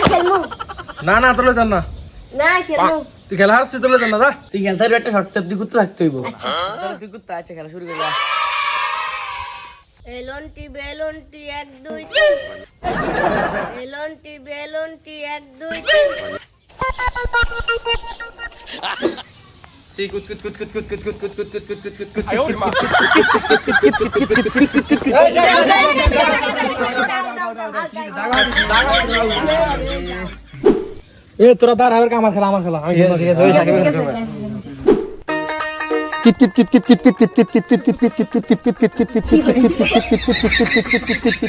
খেলমু না না তোলে যান না না খেলমু তুই খেলা হারছিস তোলে যান না যা তুই খেলতে পারবি একটা শর্ট তুই করতে থাকতে হইব তুই কুত্তা আছে খেলা শুরু করে যা এলনটি বেলনটি 1 2 3 এলনটি বেলনটি 1 2 3 সি কুত কুত কুত কুত কুত কুত কুত কুত কুত কুত কুত কুত এ তোরা দাঁড় হবে আমার খেলা আমি ঠিক আছে ওই সাকিব কিট কিট কিট কিট কিট কিট কিট কিট কিট কিট কিট কিট কিট কিট কিট কিট কিট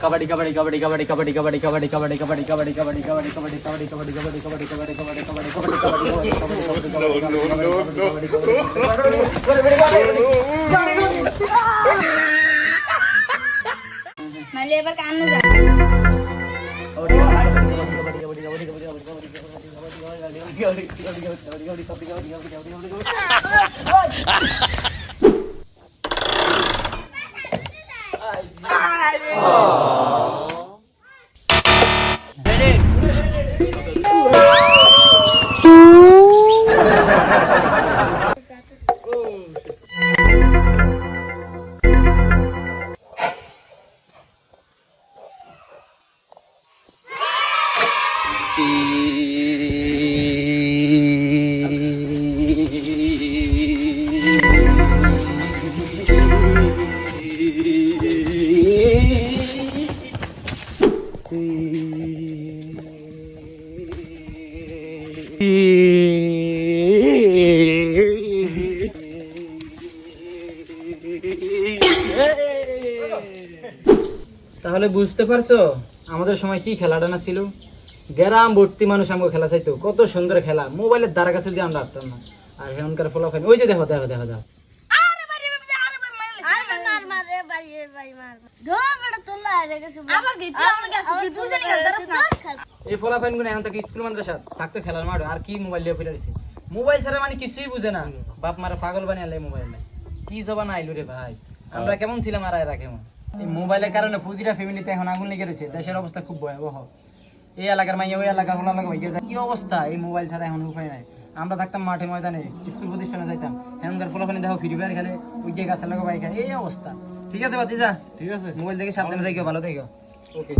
कबड्डी कबड्डी कबड्डी कबड्डी कबड्डी कबड्डी कबड्डी कबड्डी कबड्डी कबड्डी कबड्डी कबड्डी कबड्डी कबड्डी कबड्डी कबड्डी कबड्डी कबड्डी कबड्डी मैं लेबर काम न जा তাহলে বুঝতে পারছো আমাদের সময় কি খেলাটা না ছিল গ্রাম ভর্তি মানুষ আমাকে খেলা চাইতো কত সুন্দর খেলা মোবাইলের দ্বারা কাছে দিয়ে আমরা আসতাম না আর এখনকার ফলাফল ওই যে দেখো দেখো দেখো দেখো এই ফলাফল গুলো এখন থেকে স্কুল মাদ্রাসা থাকতো খেলার মাঠ আর কি মোবাইল দিয়ে ফিরে দিছে মোবাইল ছাড়া মানে কিছুই বুঝে না বাপ মারা পাগল বানিয়ে মোবাইল নাই কি জবান আইলো রে ভাই আমরা কেমন ছিলাম আর এরা কেমন এই মোবাইলের কারণে প্রতিটা ফ্যামিলিতে এখন আগুন লেগে রয়েছে দেশের অবস্থা খুব ভয়াবহ এই এলাকার মাইয়া ওই এলাকার হলো এলাকা ভাইয়া কি অবস্থা এই মোবাইল ছাড়া এখন উপায় নাই আমরা থাকতাম মাঠে ময়দানে স্কুল প্রতিষ্ঠানে যাইতাম এখনকার ফলাফল দেখো ফ্রি ফায়ার খেলে ওই যে গাছের লাগা বাইক এই অবস্থা ঠিক আছে বাতি যা ঠিক আছে মোবাইল দেখে সাবধানে থাকিও ভালো থাকিও ওকে